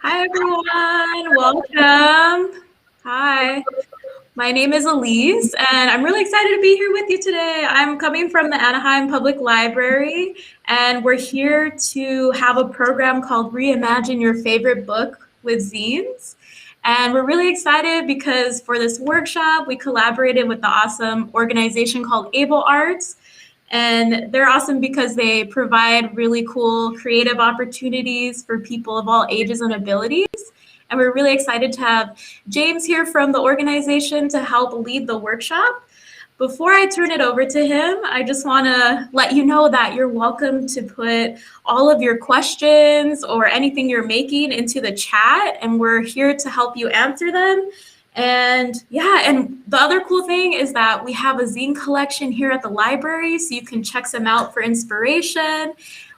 Hi, everyone. Welcome. Hi. My name is Elise, and I'm really excited to be here with you today. I'm coming from the Anaheim Public Library, and we're here to have a program called Reimagine Your Favorite Book with Zines. And we're really excited because for this workshop, we collaborated with the awesome organization called Able Arts. And they're awesome because they provide really cool creative opportunities for people of all ages and abilities. And we're really excited to have James here from the organization to help lead the workshop. Before I turn it over to him, I just want to let you know that you're welcome to put all of your questions or anything you're making into the chat, and we're here to help you answer them. And yeah, and the other cool thing is that we have a zine collection here at the library, so you can check some out for inspiration.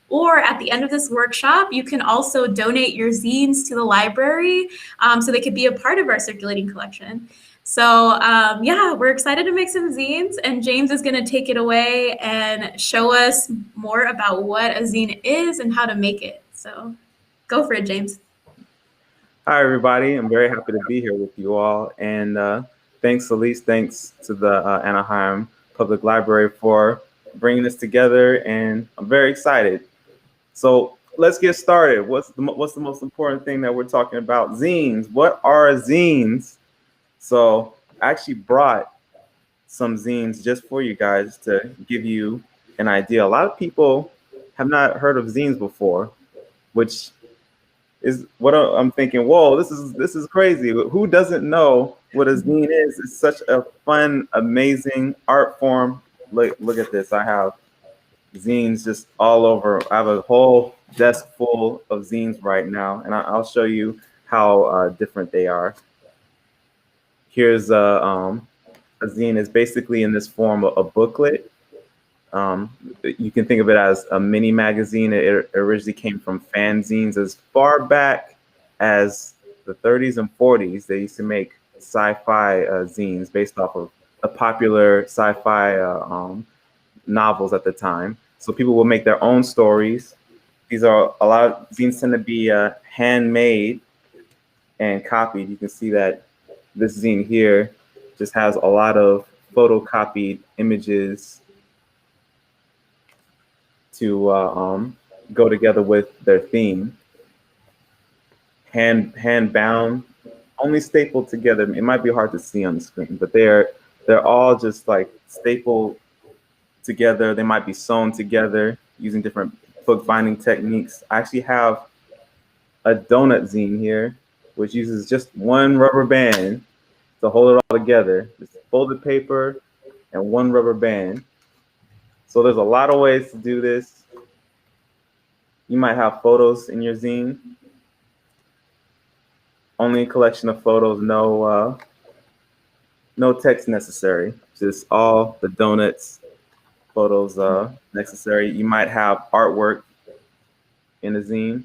Or at the end of this workshop, you can also donate your zines to the library so they could be a part of our circulating collection. So yeah, we're excited to make some zines, and James is going to take it away and show us more about what a zine is and how to make it. So go for it, James. Hi, everybody. I'm very happy to be here with you all. And thanks, Elise. Thanks to the Anaheim Public Library for bringing this together. And I'm very excited. So let's get started. What's the most important thing that we're talking about? Zines. What are zines? So I actually brought some zines just for you guys to give you an idea. A lot of people have not heard of zines before, which is what I'm thinking. Whoa, this is crazy. Who doesn't know what a zine is? It's such a fun, amazing art form. Look at this. I have zines just all over. I have a whole desk full of zines right now, and I'll show you how different they are. Here's a zine. Is basically in this form a booklet. You can think of it as a mini magazine. It originally came from fanzines as far back as the 30s and 40s. They used to make sci-fi zines based off of the popular sci-fi novels at the time. So people will make their own stories. These are a lot of zines tend to be handmade and copied. You can see that this zine here just has a lot of photocopied images to go together with their theme. Hand bound, only stapled together. It might be hard to see on the screen, but they're all just like stapled together. They might be sewn together using different book binding techniques. I actually have a donut zine here, which uses just one rubber band to hold it all together. Just folded paper and one rubber band. So there's a lot of ways to do this. You might have photos in your zine. Only a collection of photos, no text necessary. Just all the donuts, photos necessary. You might have artwork in a zine.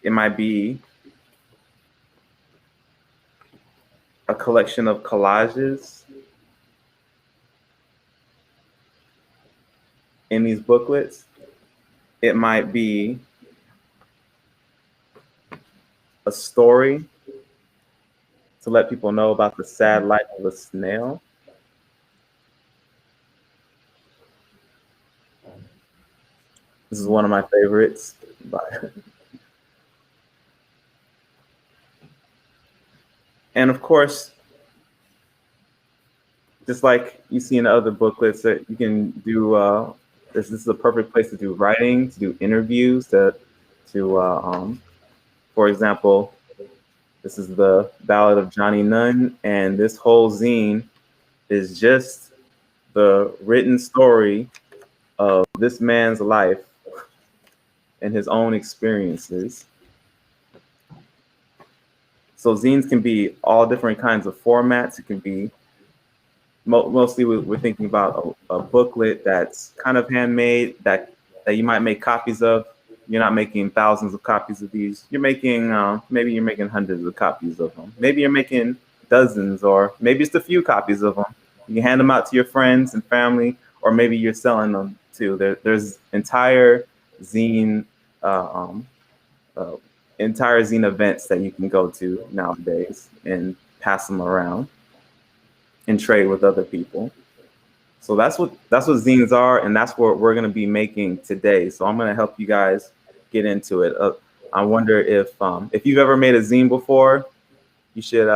It might be a collection of collages in these booklets. It might be a story to let people know about the sad life of a snail. This is one of my favorites. And of course, just like you see in other booklets, that you can do, this is a perfect place to do writing, to do interviews, for example, this is the Ballad of Johnny Nunn, and this whole zine is just the written story of this man's life and his own experiences. So zines can be all different kinds of formats. It can be mostly we're thinking about a booklet that's kind of handmade that you might make copies of. You're not making thousands of copies of these. You're making maybe you're making hundreds of copies of them. Maybe you're making dozens, or maybe just a few copies of them. You can hand them out to your friends and family, or maybe you're selling them too. There's entire zine uh, entire zine events that you can go to nowadays and pass them around and trade with other people. So that's what zines are, and that's what we're going to be making today. So I'm going to help you guys get into it. I wonder if you've ever made a zine before, you should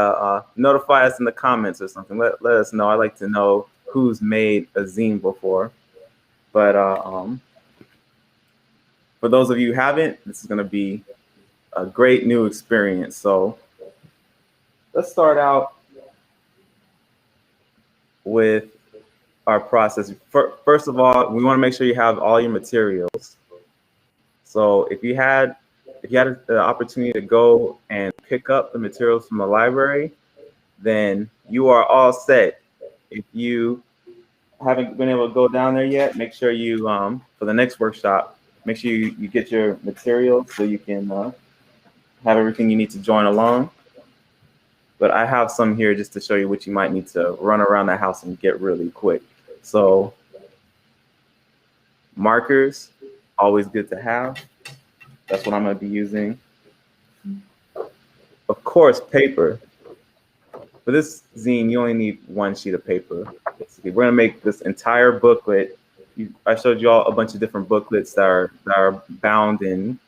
notify us in the comments or something. Let us know. I like to know who's made a zine before. But for those of you who haven't, this is going to be a great new experience. So let's start out with our process. First of all, we want to make sure you have all your materials. So if you had the opportunity to go and pick up the materials from the library, then you are all set. If you haven't been able to go down there yet, make sure you for the next workshop, make sure you get your materials so you can have everything you need to join along. But I have some here just to show you what you might need to run around the house and get really quick. So markers, always good to have. That's what I'm going to be using. Of course, paper. For this zine, you only need one sheet of paper. Basically, we're going to make this entire booklet. I showed you all a bunch of different booklets that are bound and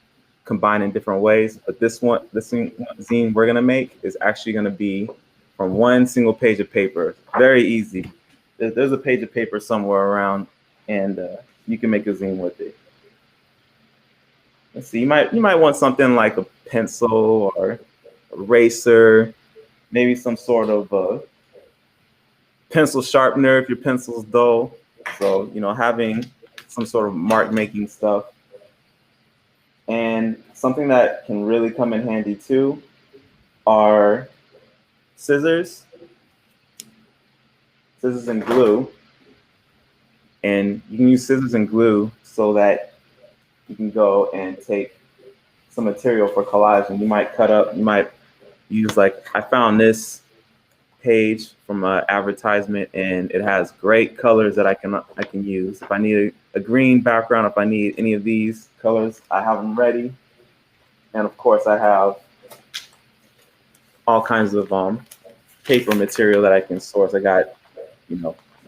combined in different ways. But this zine we're going to make is actually going to be from one single page of paper. Very easy. There's a page of paper somewhere around, and you can make a zine with it. Let's see. You might want something like a pencil or eraser, maybe some sort of pencil sharpener if your pencil's dull. So having some sort of mark making stuff, and something that can really come in handy too are scissors and glue. And you can use scissors and glue so that you can go and take some material for collage, and you might cut up, you might use, like, I found this page from an advertisement, and it has great colors that I can use. If I need a green background, if I need any of these colors, I have them ready. And of course, I have all kinds of paper material that I can source. I got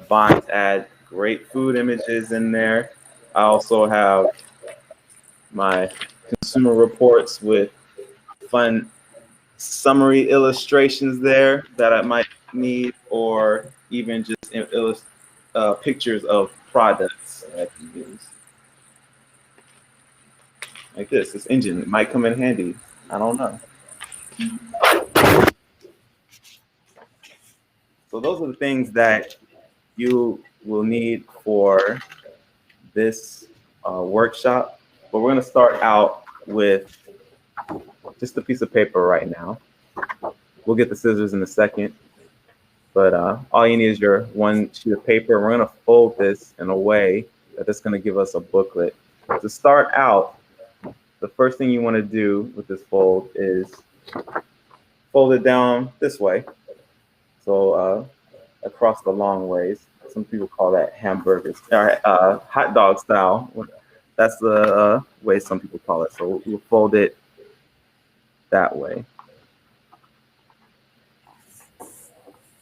Vines add great food images in there. I also have my consumer reports with fun summary illustrations there that I might need, or even just pictures of products that I can use. Like this engine, it might come in handy. I don't know. So those are the things that you will need for this workshop. But we're going to start out with just a piece of paper right now. We'll get the scissors in a second. But all you need is your one sheet of paper. We're going to fold this in a way that it's going to give us a booklet. To start out, the first thing you want to do with this fold is fold it down this way. So across the long ways. Some people call that hot dog style. That's the way some people call it. So we'll fold it that way.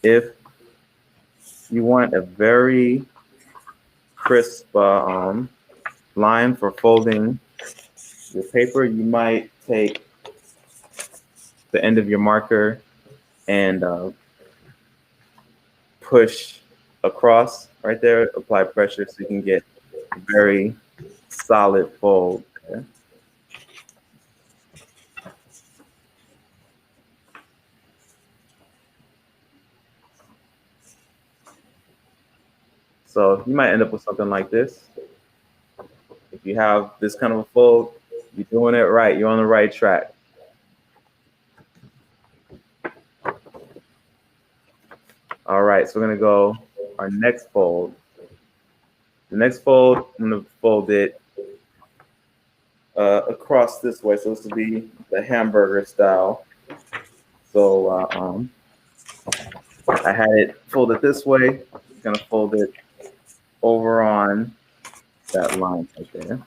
If you want a very crisp line for folding your paper, you might take the end of your marker and push across right there, apply pressure so you can get a very solid fold there. So you might end up with something like this. If you have this kind of a fold, you're doing it right. You're on the right track. All right, so we're gonna go our next fold. The next fold, I'm gonna fold it across this way. So this will be the hamburger style. So I had it folded this way. I'm gonna fold it over on that line right there.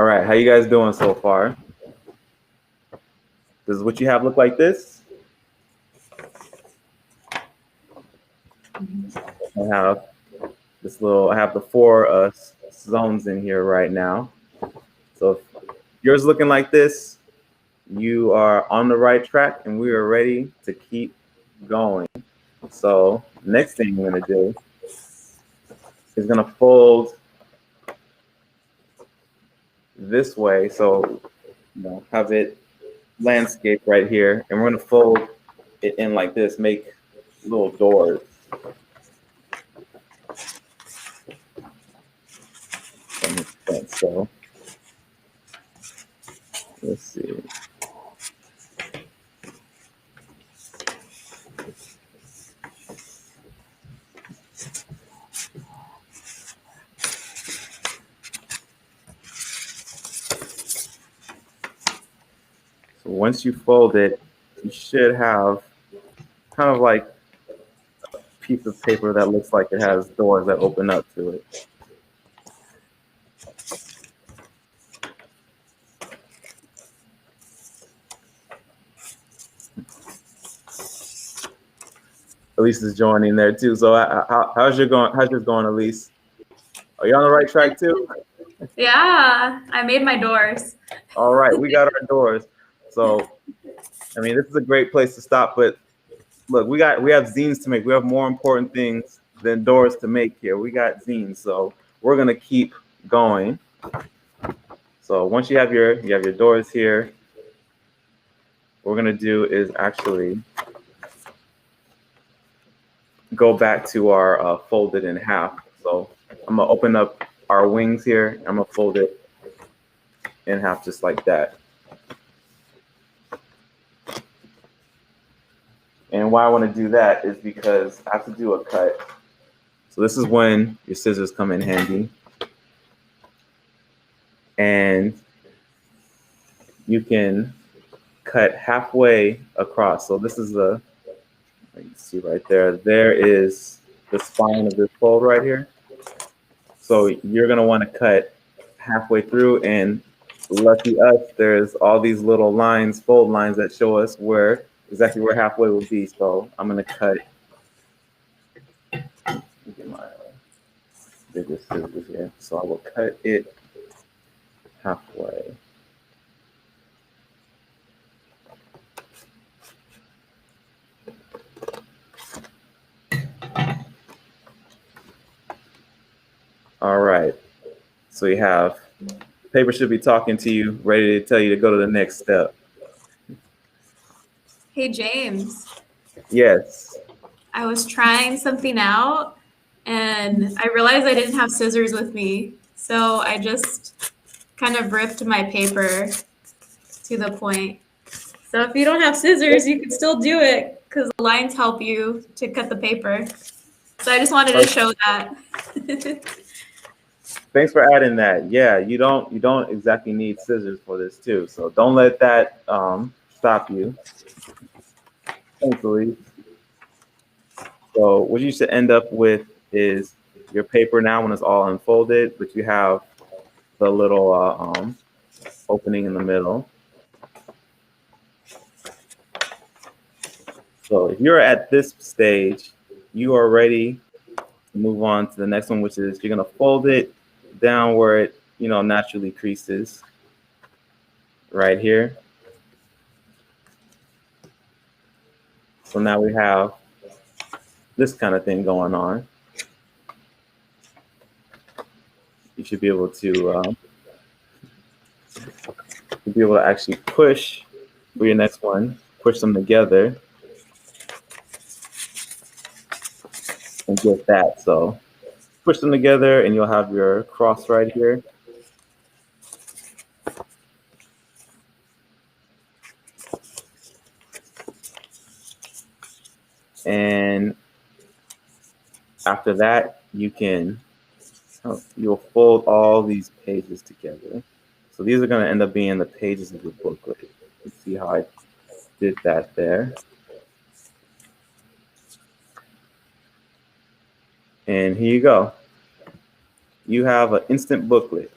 All right, how you guys doing so far? Does what you have look like this? I have I have the four zones in here right now. So if yours looking like this, you are on the right track and we are ready to keep going. So next thing we're gonna do is gonna fold this way. So have it landscape right here, and we're gonna fold it in like this, make little doors. That makes sense. So let's see. So once you fold it, you should have kind of like a piece of paper that looks like it has doors that open up to it. Elise is joining there too. So how's yours going, Elise? Are you on the right track too? Yeah, I made my doors. All right, we got our doors. So I mean, this is a great place to stop. But look, we have zines to make. We have more important things than doors to make here. We got zines, so we're gonna keep going. So once you have your doors here, what we're gonna do is actually go back to our folded in half. So I'm gonna open up our wings here. I'm gonna fold it in half just like that. And why I want to do that is because I have to do a cut. So this is when your scissors come in handy. And you can cut halfway across. So this is you can see right there. There is the spine of this fold right here. So you're gonna want to cut halfway through, and lucky us, there's all these little lines, fold lines that show us exactly where halfway will be. So I'm gonna cut. Get my bigger scissors here. So I will cut it halfway. All right. So you have paper should be talking to you, ready to tell you to go to the next step. Hey, James. Yes. I was trying something out and I realized I didn't have scissors with me. So I just kind of ripped my paper to the point. So if you don't have scissors, you can still do it because the lines help you to cut the paper. So I just wanted to show that. Thanks for adding that. Yeah, you don't exactly need scissors for this too. So don't let that stop you. Thanks, Elise. So what you should end up with is your paper now when it's all unfolded, but you have the little opening in the middle. So if you're at this stage, you are ready to move on to the next one, which is you're gonna fold it down where it naturally creases right here. So now we have this kind of thing going on. You should be able to actually push for your next one, push them together and get that. So push them together and you'll have your cross right here. And after that, you'll fold all these pages together. So these are going to end up being the pages of the booklet. You see how I did that there. And here you go. You have an instant booklet.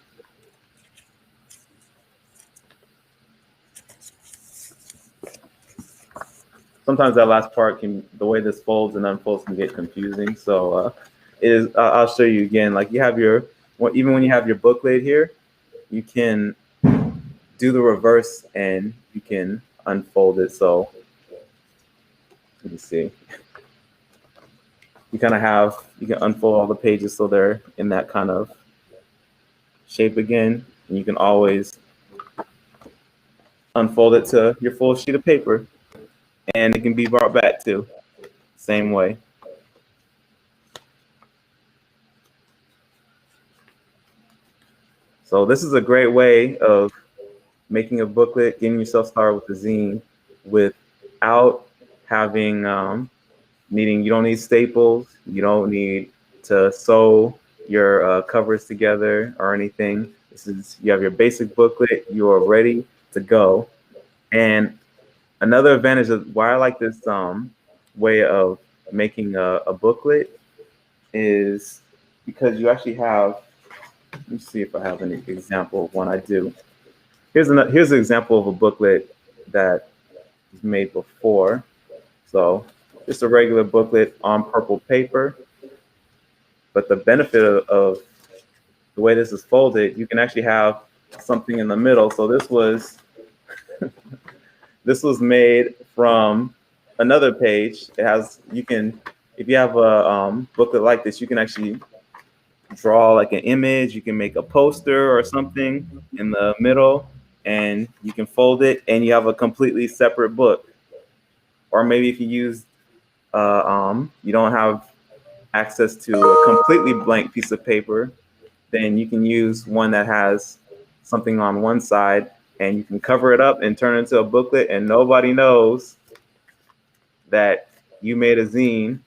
sometimes that last part the way this folds and unfolds can get confusing. So I'll show you again. Like you have even when you have your booklet here, you can do the reverse and you can unfold it. So let me see. You can unfold all the pages so they're in that kind of shape again. And you can always unfold it to your full sheet of paper and it can be brought back to same way. So this is a great way of making a booklet, getting yourself started with the zine without having you don't need staples, you don't need to sew your covers together or anything. You have your basic booklet, you are ready to go. And another advantage of why I like this way of making a booklet is because you actually have, let me see if I have an example of one I do. Here's an example of a booklet that was made before. So just a regular booklet on purple paper. But the benefit of the way this is folded, you can actually have something in the middle. So this was made from another page. If you have a booklet like this, you can actually draw like an image. You can make a poster or something in the middle, and you can fold it, and you have a completely separate book. Or maybe if you don't have access to a completely blank piece of paper, then you can use one that has something on one side and you can cover it up and turn it into a booklet and nobody knows that you made a zine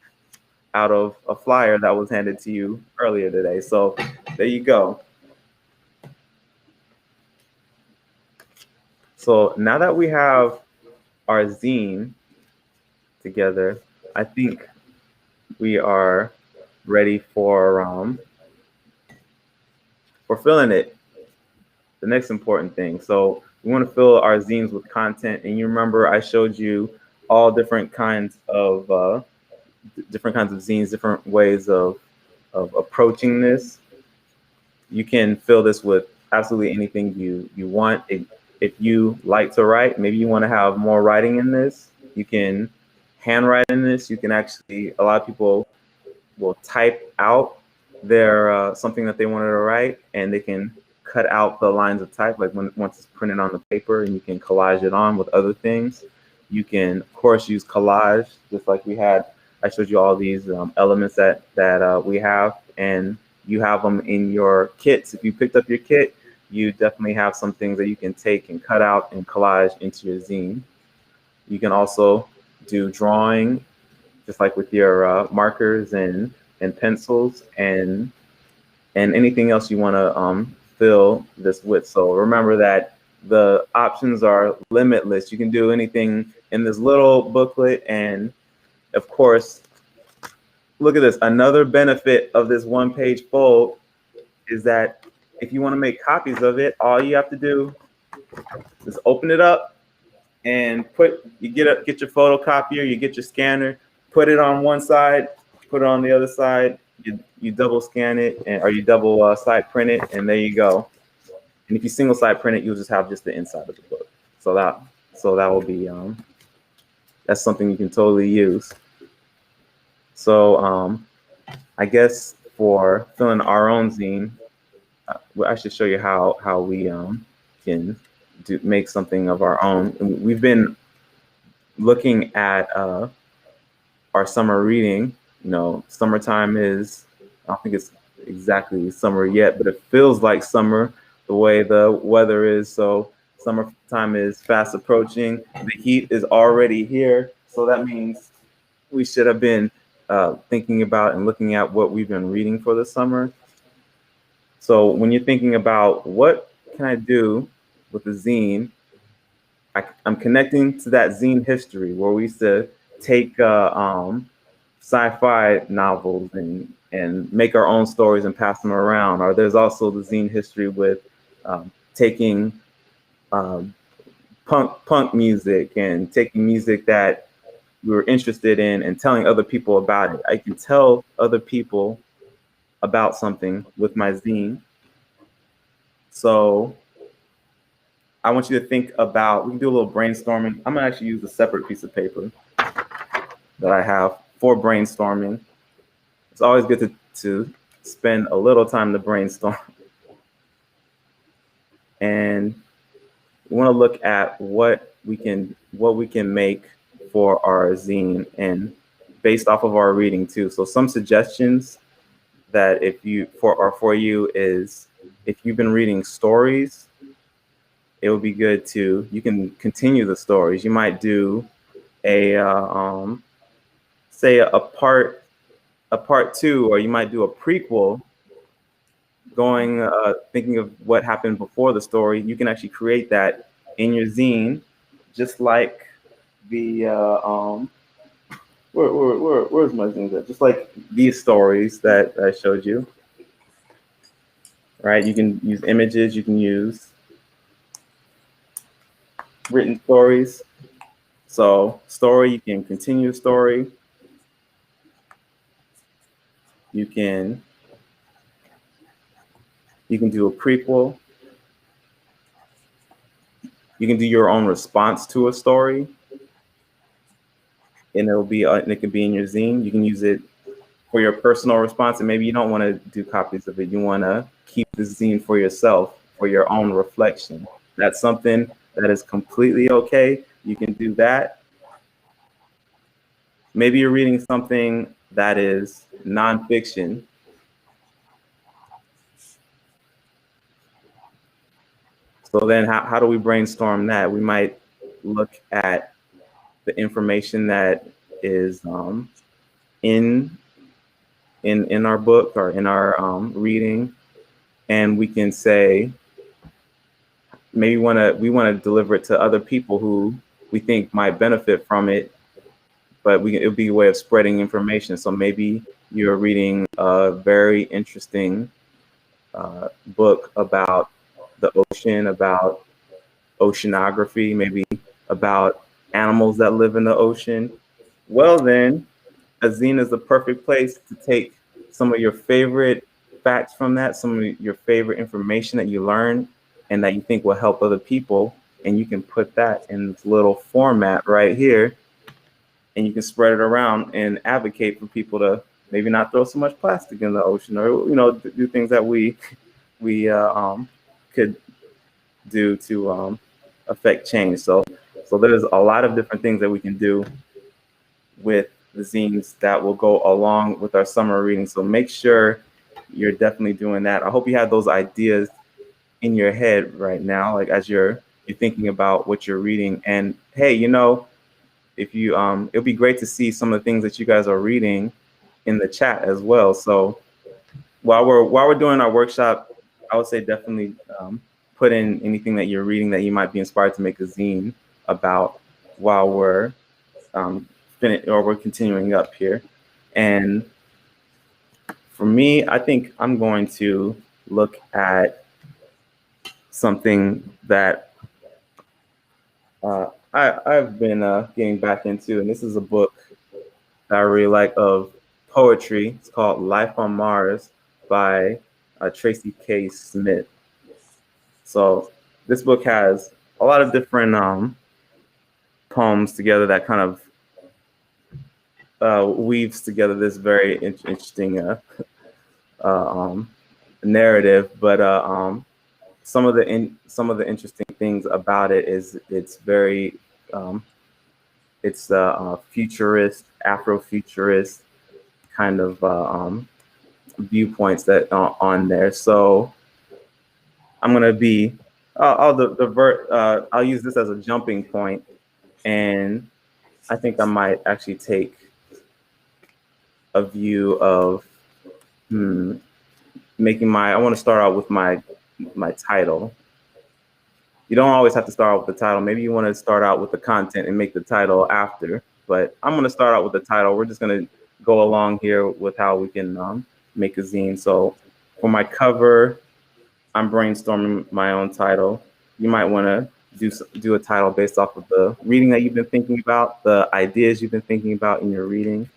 out of a flyer that was handed to you earlier today. So there you go. So now that we have our zine together, I think we are ready for filling it. The next important thing. So we want to fill our zines with content. And you remember I showed you all different kinds of zines, different ways of approaching this. You can fill this with absolutely anything you want. If you like to write, maybe you want to have more writing in this, you can handwrite in this. You can actually, a lot of people will type out their something that they wanted to write, and they can cut out the lines of type, like once it's printed on the paper, and you can collage it on with other things. You can, of course, use collage, just like I showed you all these elements that we have, and you have them in your kits. If you picked up your kit, you definitely have some things that you can take and cut out and collage into your zine. You can also do drawing, just like with your markers and pencils and anything else you want to fill this with. So remember that the options are limitless. You can do anything in this little booklet. And of course, look at this. Another benefit of this one-page fold is that if you want to make copies of it, all you have to do is open it up and get your photocopier, you get your scanner, put it on one side, put it on the other side, you double scan it, or you double side print it, and there you go. And if you single side print it, you'll just have just the inside of the book. So that will be that's something you can totally use. So I guess for filling our own zine, I should show you how we can make something of our own. And we've been looking at our summer reading. You know, summertime is, I don't think it's exactly summer yet, but it feels like summer the way the weather is. So summertime is fast approaching. The heat is already here. So that means we should have been thinking about and looking at what we've been reading for the summer. So when you're thinking about what can I do with a zine, I'm connecting to that zine history where we used to take sci-fi novels and make our own stories and pass them around. Or there's also the zine history with taking punk music and taking music that we were interested in and telling other people about it. I can tell other people about something with my zine. So I want you to think about, we can do a little brainstorming. I'm gonna actually use a separate piece of paper that I have for brainstorming. It's always good to spend a little time to brainstorm. And we want to look at what we can make for our zine, and based off of our reading too. So some suggestions that if you for you is, if you've been reading stories, it would be good to, you can continue the stories. You might do a say a part two, or you might do a prequel going thinking of what happened before the story. You can actually create that in your zine, just like the where's my zine at? Just like these stories that I showed you, right? You can use images, you can use written stories. So story, you can continue a story. You can do a prequel. You can do your own response to a story, and it can be in your zine. You can use it for your personal response, and maybe you don't want to do copies of it. You want to keep the zine for yourself, for your own reflection. That's something that is completely okay. You can do that. Maybe you're reading something that is nonfiction. So then how do we brainstorm that? We might look at the information that is in our book or in our reading, and we can say, maybe we want to deliver it to other people who we think might benefit from it, but it would be a way of spreading information. So maybe you're reading a very interesting book about the ocean, about oceanography, maybe about animals that live in the ocean. Well, then a zine is the perfect place to take some of your favorite facts from that, some of your favorite information that you learned and that you think will help other people, and you can put that in this little format right here, and you can spread it around and advocate for people to maybe not throw so much plastic in the ocean, or do things that we could do to affect change. So there's a lot of different things that we can do with the zines that will go along with our summer reading. So make sure you're definitely doing that. I hope you have those ideas in your head right now, like as you're thinking about what you're reading. And hey, if you it'll be great to see some of the things that you guys are reading in the chat as well. So while we're doing our workshop, I would say definitely put in anything that you're reading that you might be inspired to make a zine about while we're we're continuing up here. And for me, I think I'm going to look at something that I've been getting back into, and this is a book that I really like of poetry. It's called Life on Mars by Tracy K. Smith. So this book has a lot of different poems together that kind of weaves together this very interesting narrative. But some of the interesting things about it is it's very it's futurist, Afrofuturist kind of viewpoints that are on there. So I'm gonna be I'll use this as a jumping point, and I think I might actually take a view of making I want to start out with my title. You don't always have to start out with the title. Maybe you want to start out with the content and make the title after, but I'm going to start out with the title. We're just going to go along here with how we can make a zine. So for my cover, I'm brainstorming my own title. You might want to do a title based off of the reading that you've been thinking about, the ideas you've been thinking about in your reading,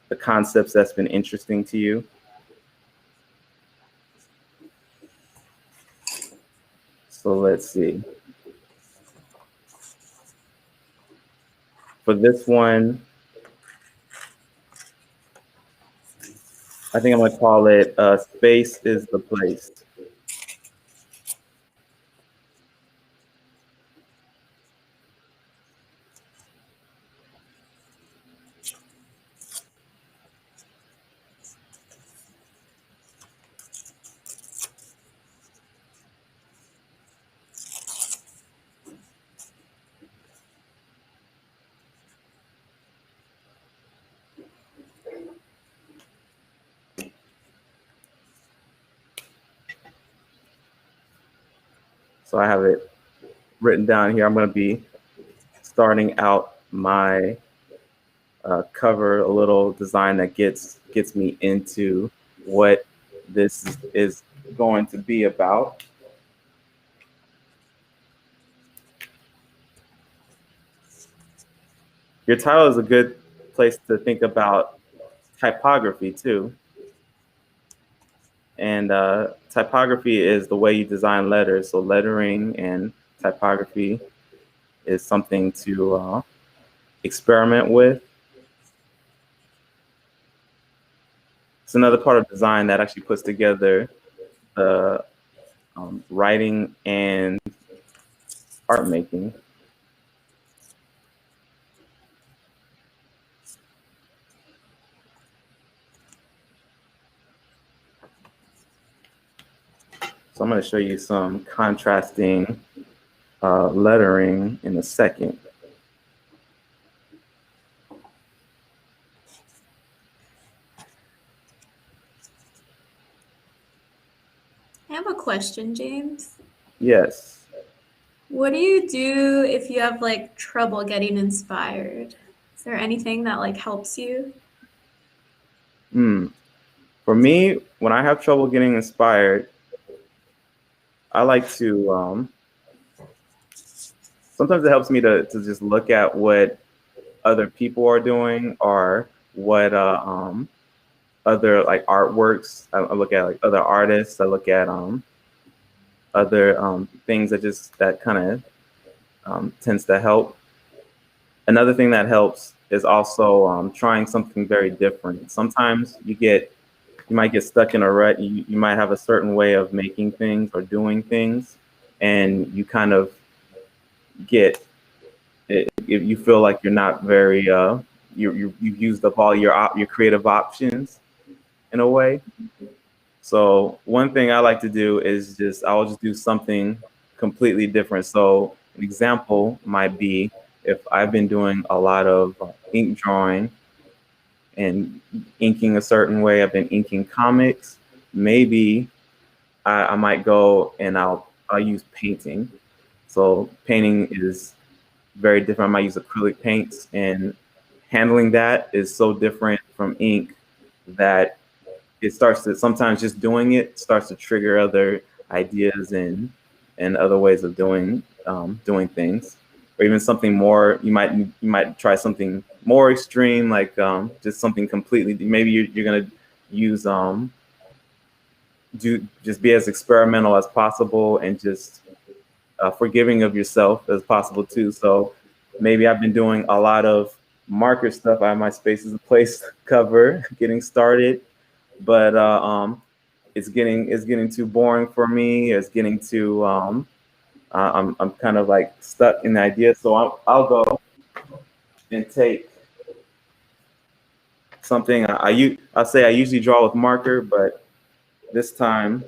the concepts that's been interesting to you. So let's see. For this one, I think I'm going to call it Space is the Place. So I have it written down here. I'm going to be starting out my cover, a little design that gets me into what this is going to be about. Your title is a good place to think about typography too. And typography is the way you design letters. So lettering and typography is something to experiment with. It's another part of design that actually puts together the writing and art making. So I'm going to show you some contrasting lettering in a second. I have a question, James. Yes. What do you do if you have like trouble getting inspired? Is there anything that like helps you? For me, when I have trouble getting inspired, I like to sometimes it helps me to just look at what other people are doing or what other like artworks. I look at like other artists. I look at other things that kind of tends to help. Another thing that helps is also trying something very different. Sometimes you might get stuck in a rut. You might have a certain way of making things or doing things, and you kind of get if you feel like you're not very you've used up all your creative options in a way. So one thing I like to do is I'll just do something completely different. So an example might be if I've been doing a lot of ink drawing and inking a certain way. I've been inking comics. Maybe I might go and I'll use painting. So painting is very different. I might use acrylic paints, and handling that is so different from ink that it starts to sometimes just doing it starts to trigger other ideas and other ways of doing things, or even something more. You might try something more extreme, like just something completely. Maybe you're gonna use just be as experimental as possible and just forgiving of yourself as possible too. So maybe I've been doing a lot of marker stuff. I have my Space is a Place cover getting started, but it's getting too boring for me. It's getting too I'm kind of like stuck in the idea. So I'll go and take something. I'll say I usually draw with marker, but this time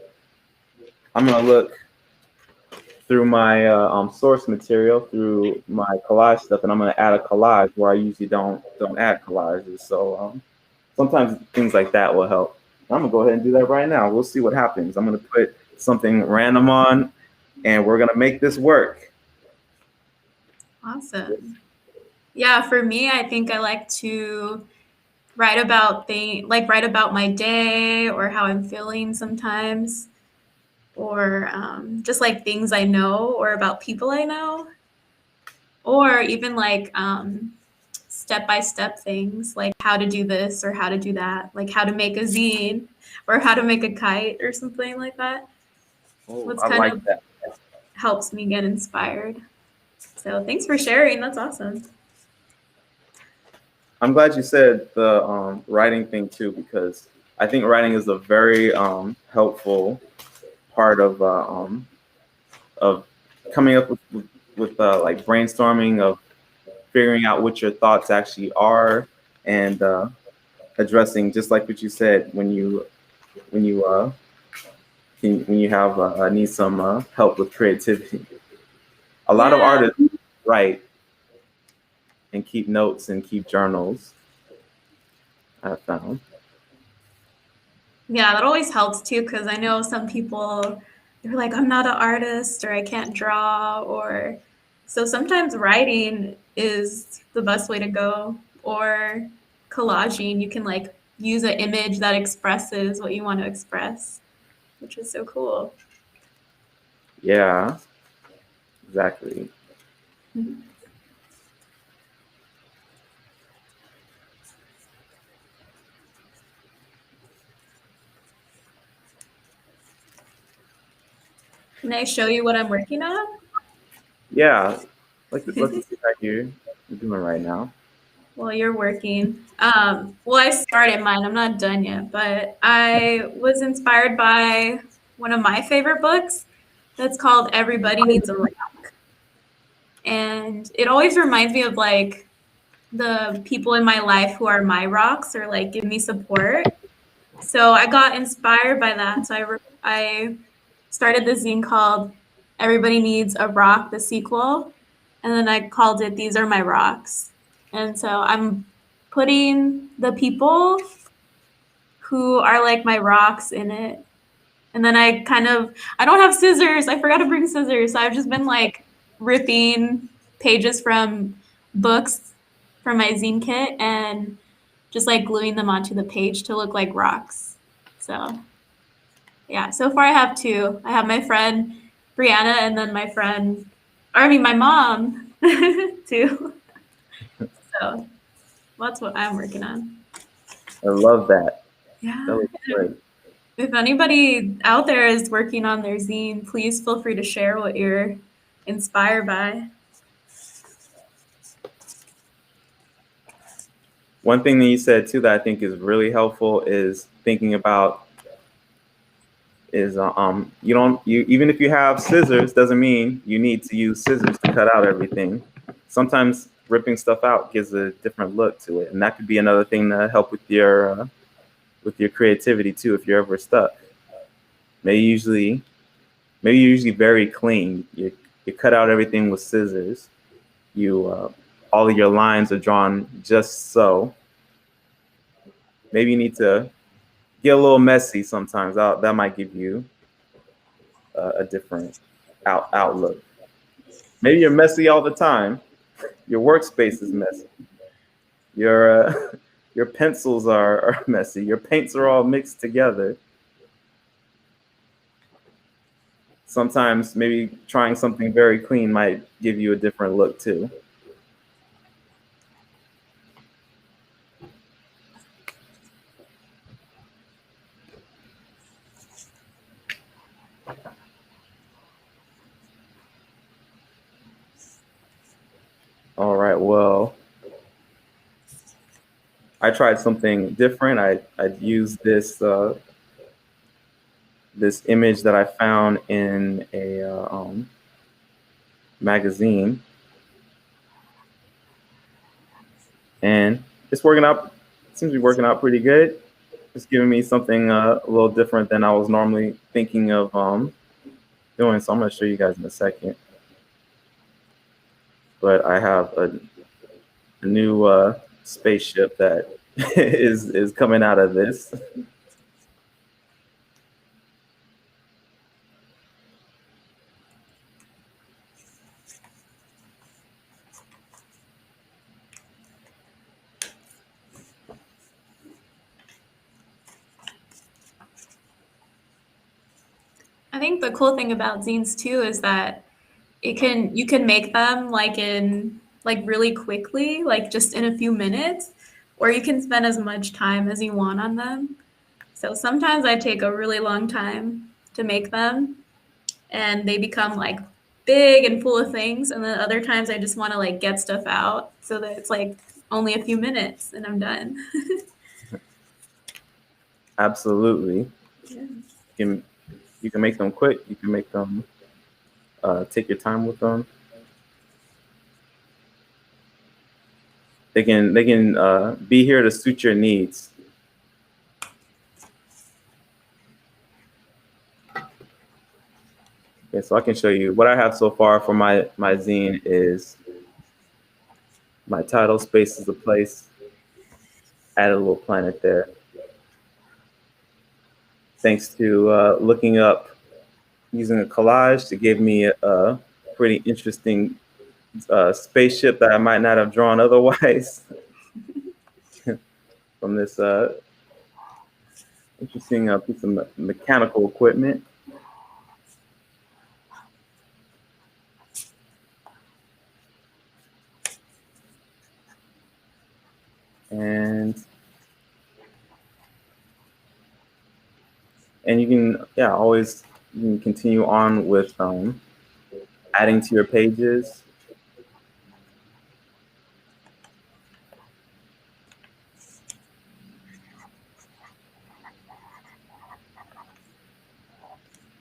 I'm gonna look through my source material, through my collage stuff, and I'm gonna add a collage where I usually don't add collages. So sometimes things like that will help. I'm gonna go ahead and do that right now. We'll see what happens. I'm gonna put something random on, and we're gonna make this work. Awesome. Yeah, for me, I think I like to write about my day or how I'm feeling sometimes. or just like things I know or about people I know, or even like step by step things like how to do this or how to do that, like how to make a zine or how to make a kite or something like that. Oh, What's I kind like of that. helps me get inspired. So thanks for sharing. That's awesome. I'm glad you said the writing thing too, because I think writing is a very helpful part of coming up with like brainstorming, of figuring out what your thoughts actually are, and addressing, just like what you said, when you when you have need some help with creativity. A lot of Yeah. artists write and keep notes and keep journals, I've found. Yeah, that always helps too because I know some people they're like, I'm not an artist or I can't draw or so sometimes writing is the best way to go or collaging. You can like use an image that expresses what you want to express, which is so cool. Yeah, exactly. Can I show you what I'm working on? Yeah, let's see how you're doing right now. Well, you're working. Well, I started mine. I'm not done yet, but I was inspired by one of my favorite books that's called Everybody Needs a Rock. And it always reminds me of like the people in my life who are my rocks or like give me support. So I got inspired by that. So I started this zine called Everybody Needs a Rock, the sequel. And then I called it These Are My Rocks. And so I'm putting the people who are like my rocks in it. And then I don't have scissors. I forgot to bring scissors. So I've just been like ripping pages from books from my zine kit and just like gluing them onto the page to look like rocks. So yeah, so far I have two. I have my friend Brianna and then my mom too. So that's what I'm working on. I love that. That Yeah. looks great. If anybody out there is working on their zine, please feel free to share what you're inspired by. One thing that you said too that I think is really helpful is thinking about is you don't you even if you have scissors doesn't mean you need to use scissors to cut out everything. Sometimes ripping stuff out gives a different look to it, and that could be another thing to help with your creativity too. If you're ever stuck, maybe usually maybe you're usually very clean. You cut out everything with scissors. You all of your lines are drawn just so. Maybe you need to get a little messy sometimes. That might give you a different outlook. Maybe you're messy all the time. Your workspace is messy. Your your pencils are messy. Your paints are all mixed together. Sometimes maybe trying something very clean might give you a different look too. All right. Well, I tried something different. I used this image that I found in a magazine, and it's working out. Seems to be working out pretty good. It's giving me something a little different than I was normally thinking of doing. So I'm going to show you guys in a second. But I have a new spaceship that is coming out of this. I think the cool thing about zines too is that you can make them like in like really quickly, like just in a few minutes, or you can spend as much time as you want on them. So sometimes I take a really long time to make them and they become like big and full of things, and then other times I just want to like get stuff out so that it's like only a few minutes and I'm done. Absolutely. Yeah. You can make them quick. You can make them take your time with them. They can be here to suit your needs. Okay, so I can show you what I have so far for my zine is my title, Space is a Place. Add a little planet there. Thanks to looking up using a collage to give me a pretty interesting spaceship that I might not have drawn otherwise from this interesting piece of mechanical equipment. And you can, yeah, always you can continue on with adding to your pages.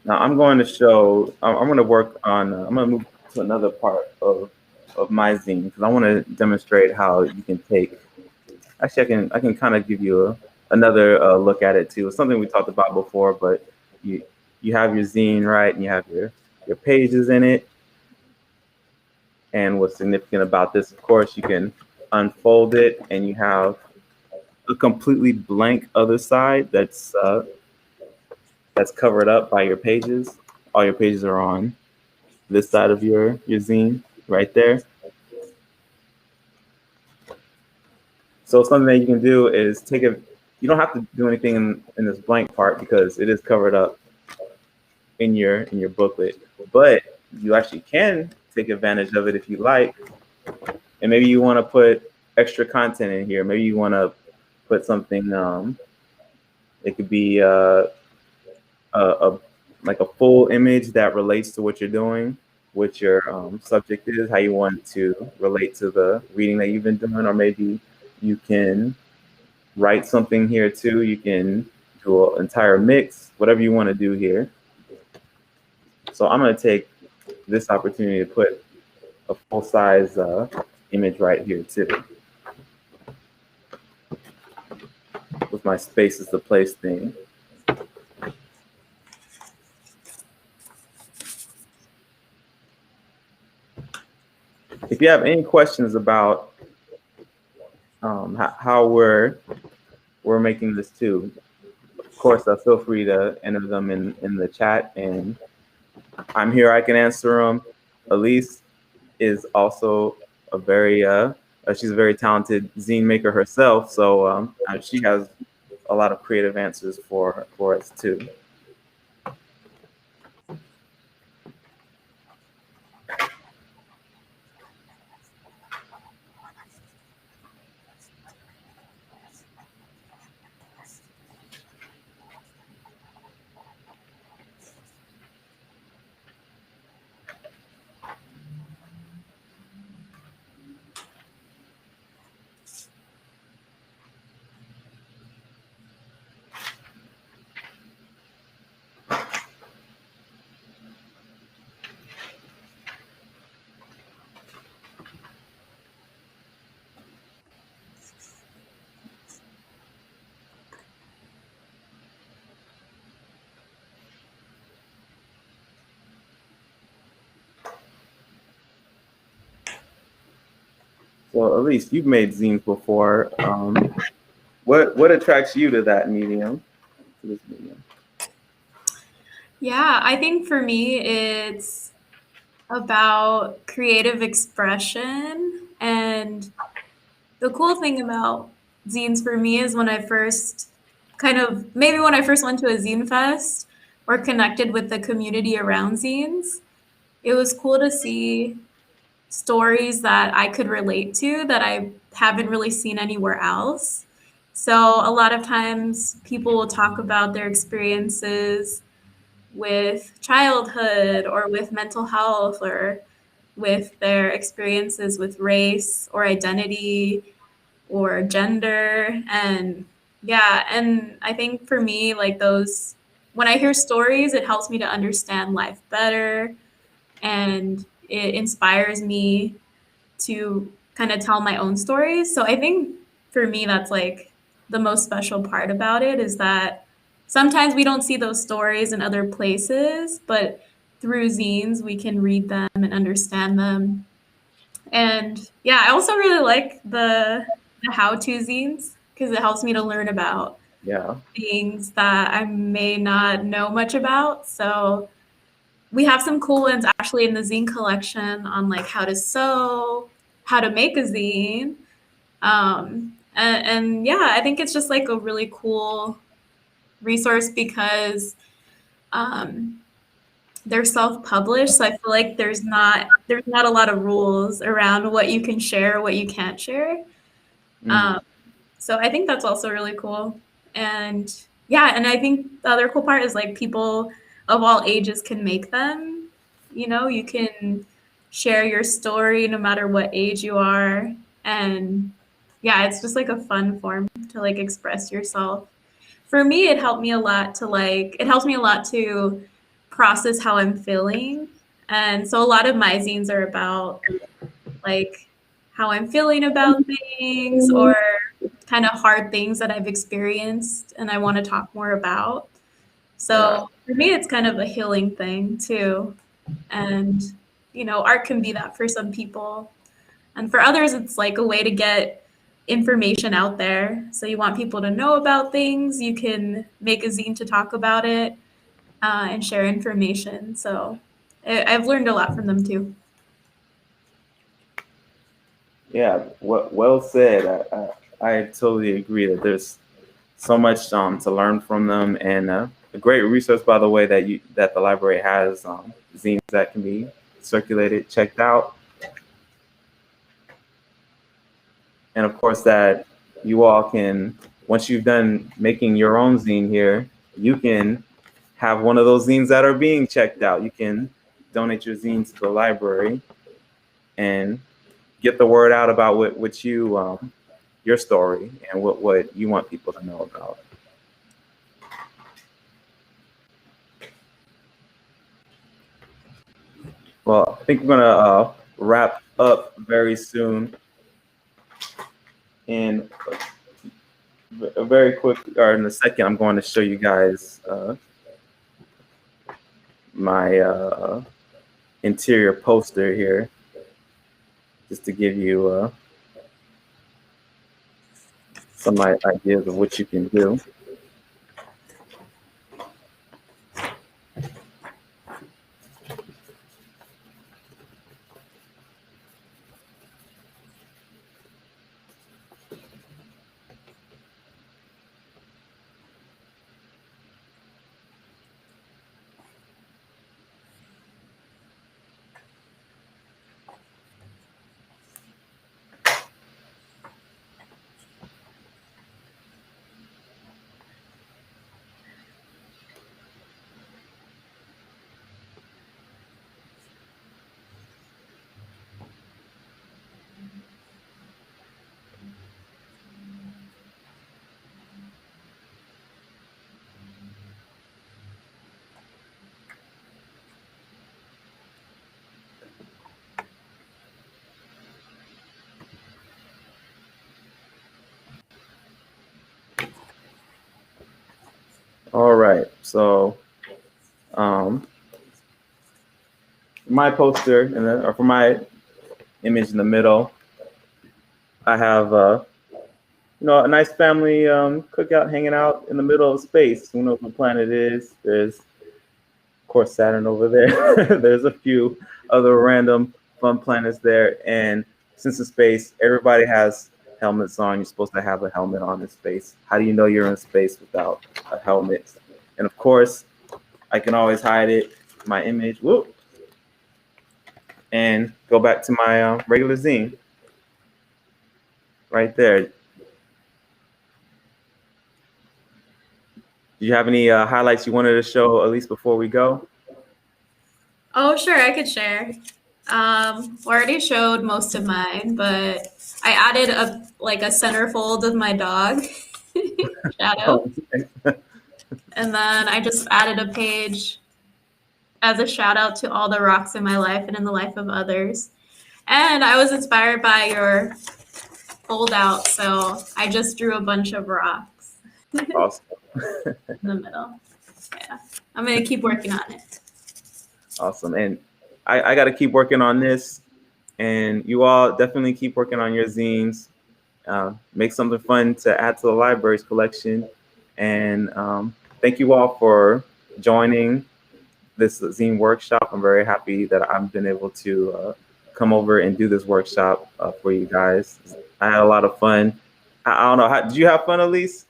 Now I'm going to show, I'm going to work on, I'm going to move to another part of my zine because I want to demonstrate how you can take, actually I can kind of give you another look at it too. It's something we talked about before, but you have your zine, right? And you have your pages in it. And what's significant about this, of course, you can unfold it and you have a completely blank other side that's covered up by your pages. All your pages are on this side of your zine right there. So something that you can do is take a, you don't have to do anything in this blank part because it is covered up in your booklet, but you actually can take advantage of it if you like. And maybe you want to put extra content in here. Maybe you want to put something, it could be a like a full image that relates to what you're doing, what your subject is, how you want to relate to the reading that you've been doing, or maybe you can write something here too. You can do an entire mix, whatever you want to do here. So I'm going to take this opportunity to put a full-size image right here too, with my space is the place thing. If you have any questions about how we're making this too, of course, feel free to enter them in the chat, and I'm here. I can answer them. Elise is also a very she's a very talented zine maker herself, so she has a lot of creative answers for us too. So at least you've made zines before. What attracts you to that medium, to this medium? Yeah, I think for me it's about creative expression. And the cool thing about zines for me is when I first maybe when I first went to a zine fest, or connected with the community around zines. It was cool to see stories that I could relate to that I haven't really seen anywhere else. So a lot of times people will talk about their experiences with childhood or with mental health or with their experiences with race or identity or gender. And yeah, and I think for me, like those, when I hear stories, it helps me to understand life better and it inspires me to kind of tell my own stories. So I think for me, that's like the most special part about it is that sometimes we don't see those stories in other places, but through zines, we can read them and understand them. And yeah, I also really like the how-to zines because it helps me to learn about Yeah. things that I may not know much about. So we have some cool ones actually in the zine collection on like how to sew, how to make a zine. And yeah, I think it's just like a really cool resource because um, they're self-published. So I feel like there's not a lot of rules around what you can share, what you can't share. Mm. Um, so I think that's also really cool. And yeah, and I think the other cool part is like people of all ages can make them. You know, you can share your story no matter what age you are. And yeah, it's just like a fun form to like express yourself. For me, it helps me a lot to process how I'm feeling. And so a lot of my zines are about like how I'm feeling about things or kind of hard things that I've experienced and I want to talk more about. Yeah. So for me, it's kind of a healing thing too. And, you know, art can be that for some people. And for others, it's like a way to get information out there. So you want people to know about things, you can make a zine to talk about it and share information. So I've learned a lot from them too. Yeah. Well said. I totally agree that there's so much to learn from them, and a great resource, by the way, that the library has zines that can be circulated, checked out, and of course that you all can, once you've done making your own zine here, you can have one of those zines that are being checked out. You can donate your zine to the library and get the word out about what you your story and what you want people to know about. Well, I think we're gonna wrap up very soon. And a very quick, or in a second, I'm going to show you guys my interior poster here, just to give you some ideas of what you can do. All right, so um, my poster or for my image in the middle, I have a nice family cookout, hanging out in the middle of space. Who knows what planet it is? There's, of course, Saturn over there. There's a few other random fun planets there. And since it's space, everybody has helmets on. You're supposed to have a helmet on in space. How do you know you're in space without a helmet? And of course, I can always hide it, my image, whoop, and go back to my regular zine right there. Do you have any highlights you wanted to show, at least before we go? Oh, sure, I could share. Already showed most of mine, but I added a centerfold of my dog, Shadow, Oh, and then I just added a page as a shout out to all the rocks in my life and in the life of others. And I was inspired by your fold out, so I just drew a bunch of rocks in awesome. the middle. Yeah, I'm gonna keep working on it. Awesome. And I got to keep working on this. And you all definitely keep working on your zines. Make something fun to add to the library's collection. And thank you all for joining this zine workshop. I'm very happy that I've been able to come over and do this workshop for you guys. I had a lot of fun. I don't know. Did you have fun, Elise?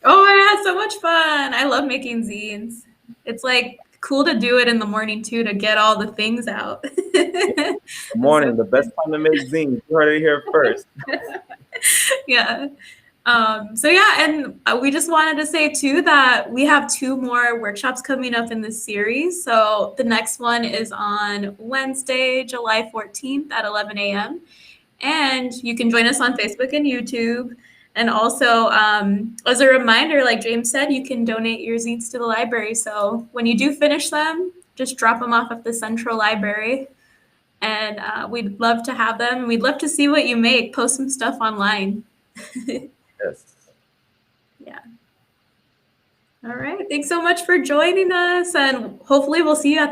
Oh, I had so much fun. I love making zines. It's like cool to do it in the morning too to get all the things out. Yeah. It's so Morning, the best time to make zines. You heard it here first. yeah. So yeah, and we just wanted to say too that we have 2 more workshops coming up in this series. So the next one is on Wednesday, July 14th at 11 a.m. And you can join us on Facebook and YouTube. And also, as a reminder, like James said, you can donate your zines to the library. So when you do finish them, just drop them off at the Central Library. And we'd love to have them. We'd love to see what you make. Post some stuff online. Yes. Yeah. All right. Thanks so much for joining us. And hopefully, we'll see you at the